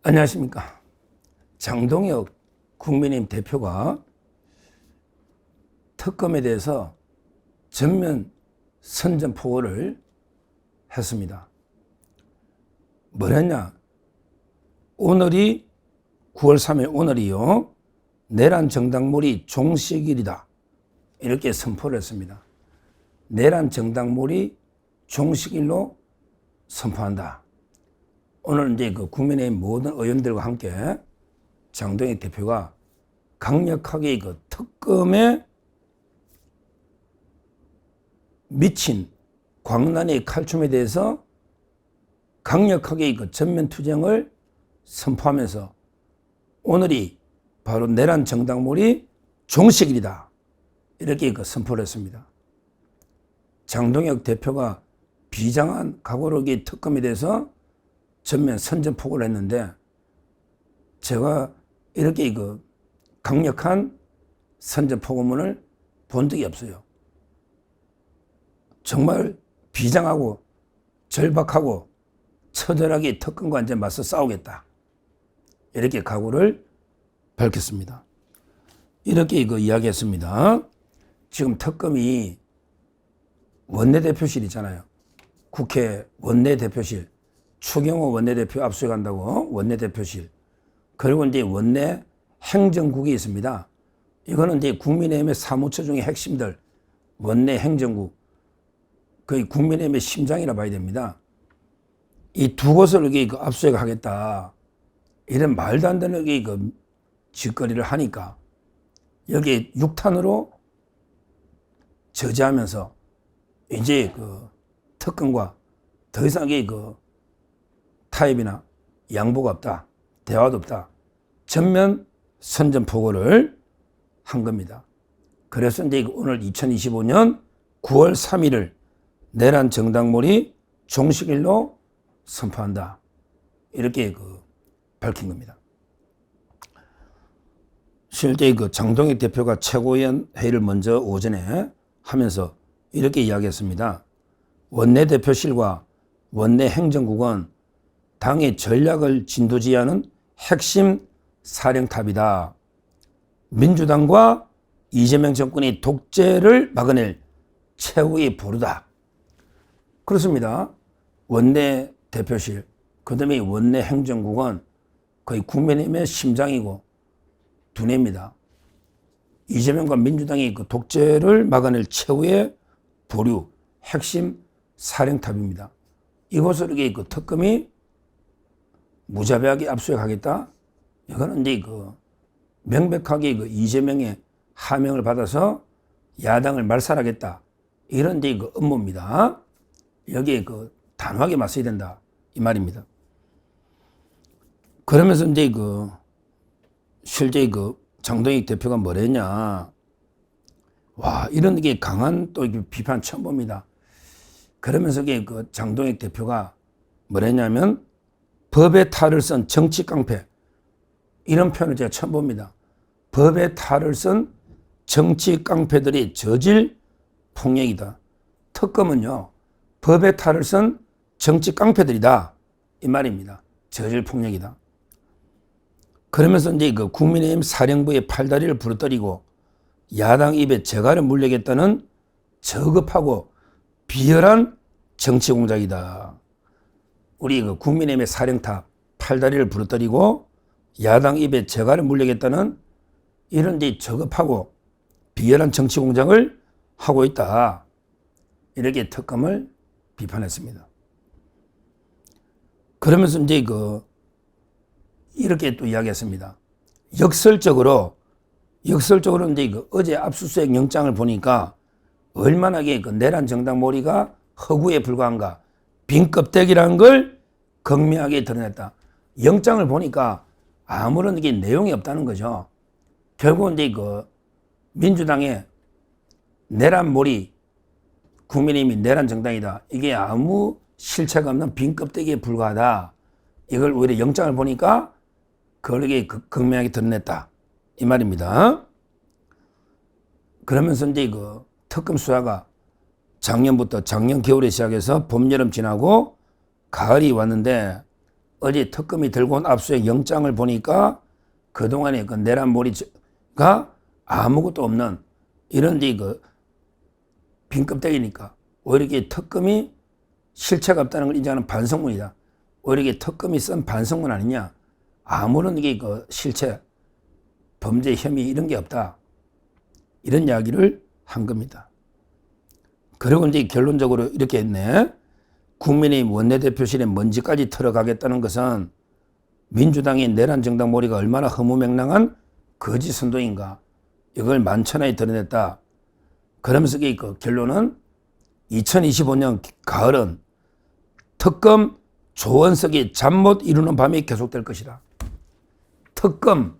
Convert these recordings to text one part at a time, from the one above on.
안녕하십니까. 장동혁 국민의힘 대표가 특검에 대해서 전면 선전포고를 했습니다. 뭐랬냐? 오늘이 9월 3일 오늘이요. 내란 정당몰이 종식일이다. 이렇게 선포를 했습니다. 내란 정당몰이 종식일로 선포한다. 오늘 이제 그 국민의힘 모든 의원들과 함께 장동혁 대표가 강력하게 그 특검에 미친 광란의 칼춤에 대해서 강력하게 그 전면 투쟁을 선포하면서 오늘이 바로 내란 정당몰이 종식일이다. 이렇게 그 선포를 했습니다. 장동혁 대표가 비장한 각오로 이 특검에 대해서 전면 선전포고를 했는데 제가 이렇게 그 강력한 선전포고문을 본 적이 없어요. 정말 비장하고 절박하고 처절하게 특검과 이제 맞서 싸우겠다. 이렇게 각오를 밝혔습니다. 이렇게 그 이야기했습니다. 지금 특검이 원내대표실 있잖아요. 국회 원내대표실. 추경호 원내대표 압수해간다고 원내대표실. 그리고 이제 원내 행정국이 있습니다. 이거는 이제 국민의힘의 사무처 중에 핵심들. 원내 행정국. 거의 국민의힘의 심장이라 봐야 됩니다. 이 두 곳을 이렇게 압수해가겠다. 이런 말도 안 되는 그 짓거리를 하니까 여기 6탄으로 저지하면서 이제 그 특검과 더 이상 그 타협이나 양보가 없다. 대화도 없다. 전면 선전포고를 한 겁니다. 그래서 이제 오늘 2025년 9월 3일을 내란 정당몰이 종식일로 선포한다. 이렇게 그 밝힌 겁니다. 실제 그 장동혁 대표가 최고위원 회의를 먼저 오전에 하면서 이렇게 이야기했습니다. 원내대표실과 원내 행정국은 당의 전략을 진두지휘하는 핵심 사령탑이다. 민주당과 이재명 정권의 독재를 막아낼 최후의 보루다. 그렇습니다. 원내대표실, 그 다음에 원내 행정국은 거의 국민의힘의 심장이고 두뇌입니다. 이재명과 민주당의 그 독재를 막아낼 최후의 보류, 핵심 사령탑입니다. 이곳을 이렇게 그 특검이 무자비하게 압수해가겠다. 이거는 이제 그 명백하게 그 이재명의 하명을 받아서 야당을 말살하겠다. 이런 이제 그 업무입니다. 여기에 그 단호하게 맞서야 된다. 이 말입니다. 그러면서 이제 그 실제 그 장동혁 대표가 뭐랬냐. 와, 이런 게 강한 또 비판 처음 봅니다. 그러면서 그 장동혁 대표가 뭐랬냐면 법의 탈을 쓴 정치 깡패. 이런 표현을 제가 처음 봅니다. 법의 탈을 쓴 정치 깡패들이 저질 폭력이다. 특검은요, 법의 탈을 쓴 정치 깡패들이다. 이 말입니다. 저질 폭력이다. 그러면서 이제 그 국민의힘 사령부의 팔다리를 부러뜨리고 야당 입에 재갈을 물리겠다는 저급하고 비열한 정치 공작이다. 우리 그 국민의힘의 사령탑 팔다리를 부러뜨리고 야당 입에 재갈을 물리겠다는 이런 이제 저급하고 비열한 정치 공작을 하고 있다. 이렇게 특검을 비판했습니다. 그러면서 이제 그 이렇게 또 이야기했습니다. 역설적으로 이제 그 어제 압수수색 영장을 보니까 얼마나 그 내란 정당몰이가 허구에 불과한가, 빈 껍데기라는 걸 극명하게 드러냈다. 영장을 보니까 아무런 내용이 없다는 거죠. 결국은 이제 그 민주당의 내란몰이, 국민의힘이 내란 정당이다. 이게 아무 실체가 없는 빈 껍데기에 불과하다. 이걸 오히려 영장을 보니까 그걸 극명하게 드러냈다. 이 말입니다. 그러면서 이제 그 특검 수사가 작년 겨울에 시작해서 봄, 여름 지나고 가을이 왔는데 어제 특검이 들고 온 압수수색 영장을 보니까 그동안에 그 내란몰이가 아무것도 없는 이런 빈 껍데기니까 오히려 이게 특검이 실체가 없다는 걸 인정하는 반성문이다. 오히려 이게 특검이 쓴 반성문 아니냐. 아무런 이게 실체, 범죄 혐의 이런 게 없다. 이런 이야기를 한 겁니다. 그리고 이제 결론적으로 이렇게 했네. 국민의힘 원내대표실에 먼지까지 털어가겠다는 것은 민주당의 내란 정당 몰이가 얼마나 허무맹랑한 거짓 선동인가. 이걸 만천하에 드러냈다. 그러면서 그 결론은 2025년 가을은 특검 조원석이 잠 못 이루는 밤이 계속될 것이다. 특검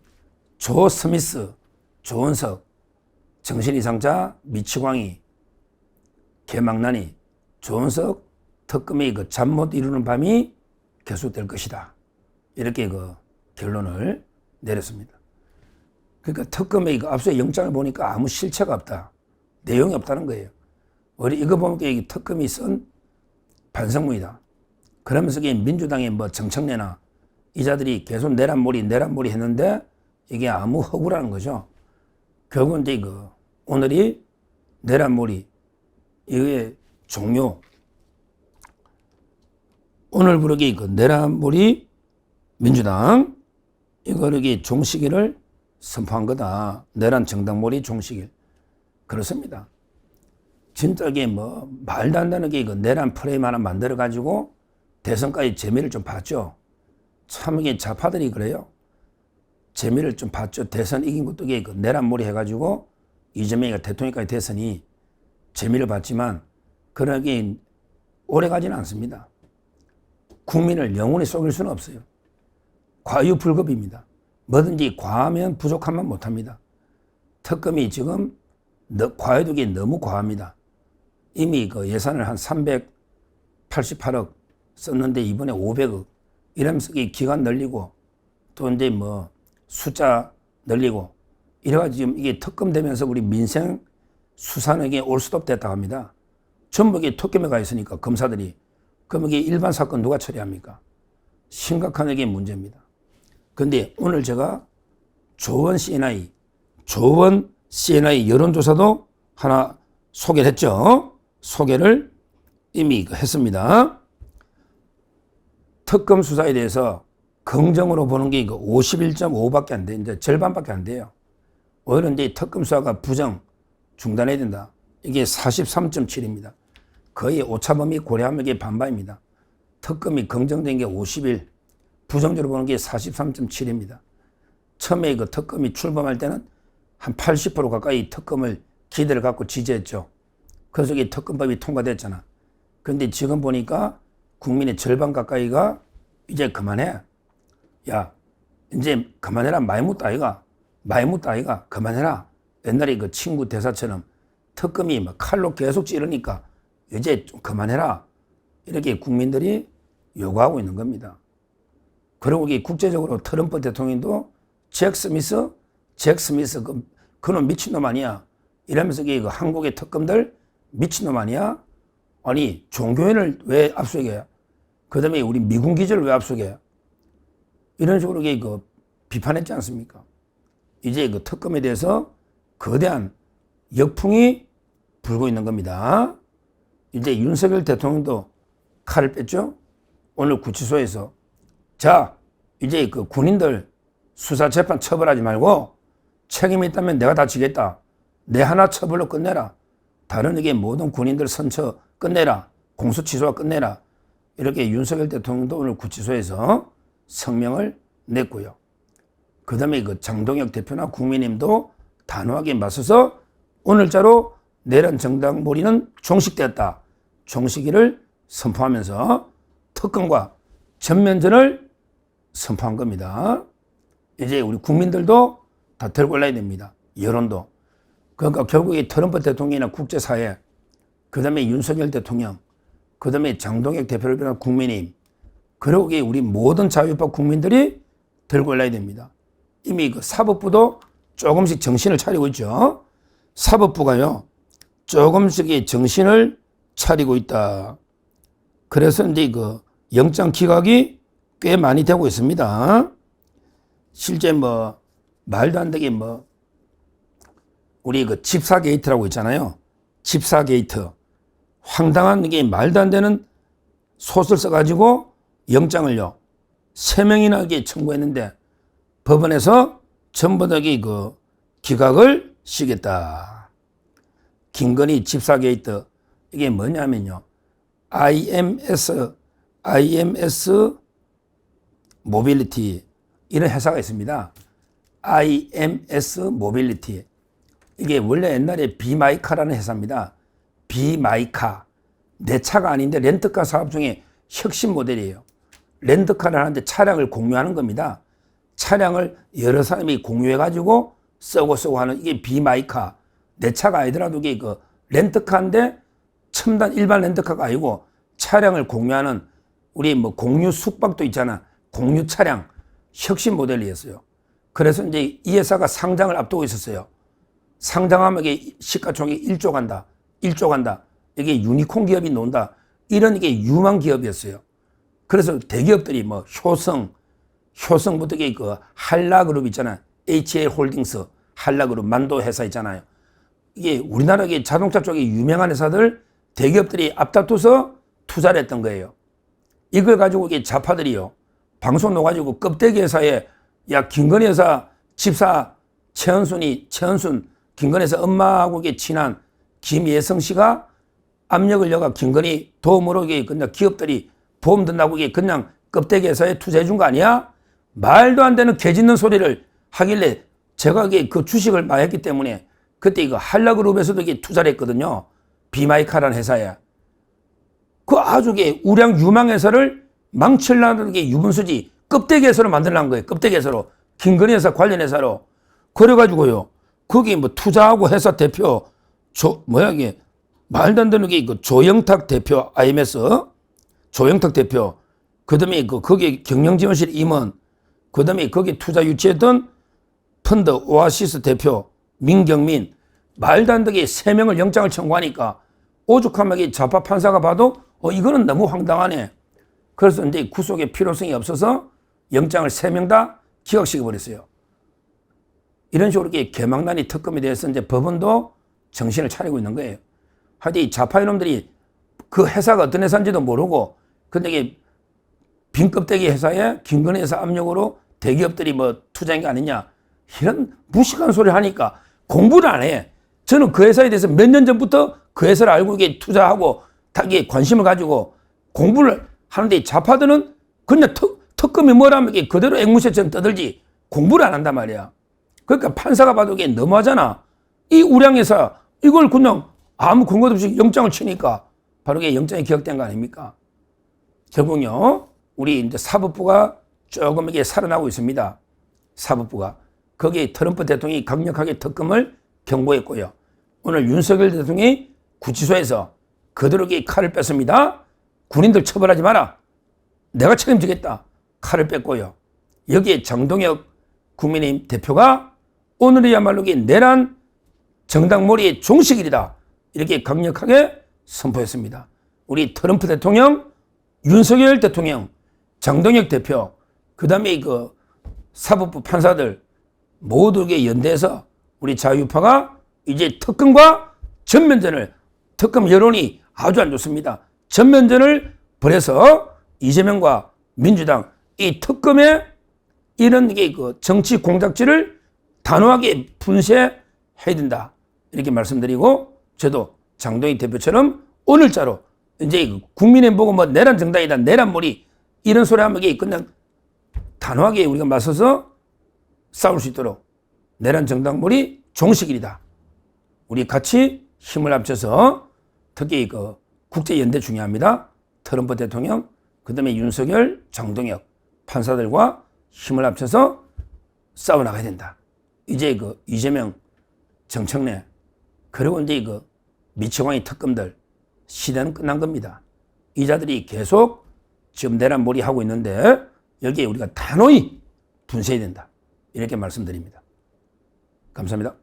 조 스미스, 조원석, 정신이상자 미치광이, 개망나니, 조원석 특검이 잠 못 이루는 밤이 계속될 것이다. 이렇게 결론을 내렸습니다. 그러니까 특검의 압수수색 영장을 보니까 아무 실체가 없다. 내용이 없다는 거예요. 우리 이거 보면 이게 특검이 쓴 반성문이다. 그러면서 민주당의 정청래나 이 자들이 계속 내란몰이 했는데 이게 아무 허구라는 거죠. 결국은 이제 오늘이 내란몰이 이게 종료. 오늘 부르기 내란몰이 민주당 이거 종식일을 선포한 거다. 내란 정당몰이 종식일. 그렇습니다. 진짜 이게 말도 안 되는 게 내란 프레임 하나 만들어 가지고 대선까지 재미를 좀 봤죠. 참 이게 좌파들이 그래요. 재미를 좀 봤죠. 대선 이긴 것도 이게 내란몰이 해가지고 이재명이가 대통령까지 됐으니 재미를 봤지만 그러게 오래 가지는 않습니다. 국민을 영원히 속일 수는 없어요. 과유불급입니다. 뭐든지 과하면 부족하면 못합니다. 특검이 지금 과해두기 너무 과합니다. 이미 예산을 한 388억 썼는데 이번에 500억 이러면서 기간 늘리고 또 이제 숫자 늘리고 이래가지고 지금 이게 특검 되면서 우리 민생 수사는 올 수도 없다 합니다. 전부 이게 특검에 가 있으니까 검사들이. 그럼 이게 일반 사건 누가 처리합니까? 심각한 이게 문제입니다. 근데 오늘 제가 조원 CNI 여론조사도 하나 소개를 했죠. 소개를 이미 했습니다. 특검 수사에 대해서 긍정으로 보는 게 51.5밖에 안 돼. 이제 절반밖에 안 돼요. 오히려 이제 특검 수사가 부정 중단해야 된다. 이게 43.7입니다. 거의 오차범위 고려하면 이게 반반입니다. 특검이 긍정된 게 51, 부정적으로 보는 게 43.7입니다. 처음에 특검이 출범할 때는 한 80% 가까이 특검을 기대를 갖고 지지했죠. 그래서 이게 특검법이 통과됐잖아. 그런데 지금 보니까 국민의 절반 가까이가 이제 그만해. 야, 이제 그만해라. 많이 묻다 아이가. 그만해라. 옛날에 친구 대사처럼 특검이 칼로 계속 찌르니까 이제 좀 그만해라. 이렇게 국민들이 요구하고 있는 겁니다. 그리고 이게 국제적으로 트럼프 대통령도 잭 스미스 그놈 미친놈 아니야. 이러면서 한국의 특검들 미친놈 아니야? 아니 종교인을 왜 압수수색해? 그 다음에 우리 미군 기지를 왜 압수수색해? 이런 식으로 비판했지 않습니까? 이제 특검에 대해서 거대한 역풍이 불고 있는 겁니다. 이제 윤석열 대통령도 칼을 뺐죠. 오늘 구치소에서 자 이제 군인들 수사 재판 처벌하지 말고 책임이 있다면 내가 다 지겠다. 내 하나 처벌로 끝내라. 다른 에게 모든 군인들 선처 끝내라. 공소 취소와 끝내라. 이렇게 윤석열 대통령도 오늘 구치소에서 성명을 냈고요. 그 다음에 장동혁 대표나 국민의힘도 단호하게 맞서서 오늘자로 내란 정당 몰이는 종식되었다. 종식일을 선포하면서 특검과 전면전을 선포한 겁니다. 이제 우리 국민들도 다 들고 올라야 됩니다. 여론도. 그러니까 결국에 트럼프 대통령이나 국제사회, 그 다음에 윤석열 대통령, 그 다음에 장동혁 대표를 비롯한 국민의힘, 그리고 우리 모든 자유파 국민들이 들고 올라야 됩니다. 이미 사법부도 조금씩 정신을 차리고 있죠. 사법부가요, 조금씩 정신을 차리고 있다. 그래서 이제 영장 기각이 꽤 많이 되고 있습니다. 실제 뭐 말도 안 되게 뭐 우리 그 집사 게이트라고 있잖아요. 집사 게이트. 황당한 게 말도 안 되는 솥을 써가지고 영장을요 3명이나 이게 청구했는데 법원에서 전부 다 그 기각을 시켰다. 김건희 집사 게이트. 이게 뭐냐면요. IMS 모빌리티 이런 회사가 있습니다. IMS 모빌리티. 이게 원래 옛날에 비마이카라는 회사입니다. 비마이카. 내 차가 아닌데 렌트카 사업 중에 혁신 모델이에요. 렌트카를 하는데 차량을 공유하는 겁니다. 차량을 여러 사람이 공유해가지고 쓰고 하는 이게 비마이카. 내 차가 아니더라도 이게 그 렌트카인데 첨단 일반 렌트카가 아니고 차량을 공유하는 우리 뭐 공유 숙박도 있잖아. 공유 차량. 혁신 모델이었어요. 그래서 이제 이 회사가 상장을 앞두고 있었어요. 상장하면 이게 시가총액 1조 간다. 1조 간다. 이게 유니콘 기업이 나온다. 이런 이게 유망 기업이었어요. 그래서 대기업들이 뭐 효성부터 이게 그 한라그룹 있잖아요. HL 홀딩스, 한라그룹 만도 회사 있잖아요. 이게 우리나라 이게 자동차 쪽에 유명한 회사들 대기업들이 앞다퉈서 투자를 했던 거예요. 이걸 가지고 이게 좌파들이요. 방송 넣어가지고 껍데기 회사에 야 김건희 여사 집사 최은순 김건희 여사 엄마하고 이게 친한 김예성 씨가 압력을 여가 김건희 도움으로 이게 그냥 기업들이 보험 든다고 이게 그냥 껍데기 회사에 투자해 준 거 아니야? 말도 안 되는 개 짖는 소리를 하길래 제가 이게 그 주식을 많이 했기 때문에 그때 이거 한라그룹에서도 이게 투자를 했거든요. 비마이카라는 회사에. 그 아주 게 우량 유망 회사를 망치려는 게 유분수지 껍데기 회사로 만들려는 거예요. 껍데기 회사로. 김건희 회사 관련 회사로. 그래가지고요. 거기 뭐 투자하고 회사 대표 이게 말도 안 되는 게 그 조영탁 대표 IMS 조영탁 대표 그다음에 거기 경영지원실 임원 그다음에 거기 투자 유치했던 펀드 오아시스 대표 민경민 말도 안 되게 3명을 영장을 청구하니까 오죽하면 좌파 판사가 봐도 이거는 너무 황당하네. 그래서 이제 구속의 필요성이 없어서 영장을 3명 다 기각시켜 버렸어요. 이런 식으로 개망난이 특검에 대해서 이제 법원도 정신을 차리고 있는 거예요. 하여튼 이 좌파 이놈들이 그 회사가 어떤 회사인지도 모르고 근데 이게 빈 껍데기 회사에 김건희 회사 압력으로 대기업들이 뭐 투자한 게 아니냐 이런 무식한 소리를 하니까 공부를 안 해. 저는 그 회사에 대해서 몇 년 전부터 그 회사를 알고 이게 투자하고 다 이게 관심을 가지고 공부를 하는데 좌파들은 그냥 특검이 뭐라면 이게 그대로 앵무새처럼 떠들지 공부를 안 한단 말이야. 그러니까 판사가 봐도 이게 너무하잖아. 이 우량회사 이걸 그냥 아무 근거도 없이 영장을 치니까 바로 이게 영장이 기각된 거 아닙니까? 결국요, 우리 이제 사법부가 조금 이게 살아나고 있습니다. 사법부가. 거기에 트럼프 대통령이 강력하게 특검을 경고했고요. 오늘 윤석열 대통령이 구치소에서 그대로 이게 칼을 뺐습니다. 군인들 처벌하지 마라. 내가 책임지겠다. 칼을 뺐고요. 여기에 정동혁 국민의힘 대표가 오늘이야말로 내란 정당몰이의 종식일이다. 이렇게 강력하게 선포했습니다. 우리 트럼프 대통령, 윤석열 대통령, 정동혁 대표, 그 다음에 그 사법부 판사들 모두 연대해서 우리 자유파가 이제 특검과 전면전을 특검 여론이 아주 안 좋습니다. 전면전을 벌여서 이재명과 민주당 이 특검의 이런 그 정치 공작질을 단호하게 분쇄해야 된다. 이렇게 말씀드리고 저도 장동희 대표처럼 오늘자로 이제 국민의힘 보고 뭐 내란 정당이다, 내란몰이 이런 소리 하면 이게 그냥 단호하게 우리가 맞서서 싸울 수 있도록 내란 정당몰이 종식일이다. 우리 같이 힘을 합쳐서 특히 그 국제연대 중요합니다. 트럼프 대통령, 그 다음에 윤석열, 정동혁 판사들과 힘을 합쳐서 싸워나가야 된다. 이제 그 이재명, 정청래, 그리고 이제 그 미치광이 특검들 시대는 끝난 겁니다. 이 자들이 계속 지금 내란몰이 하고 있는데 여기에 우리가 단호히 분쇄해야 된다. 이렇게 말씀드립니다. 감사합니다.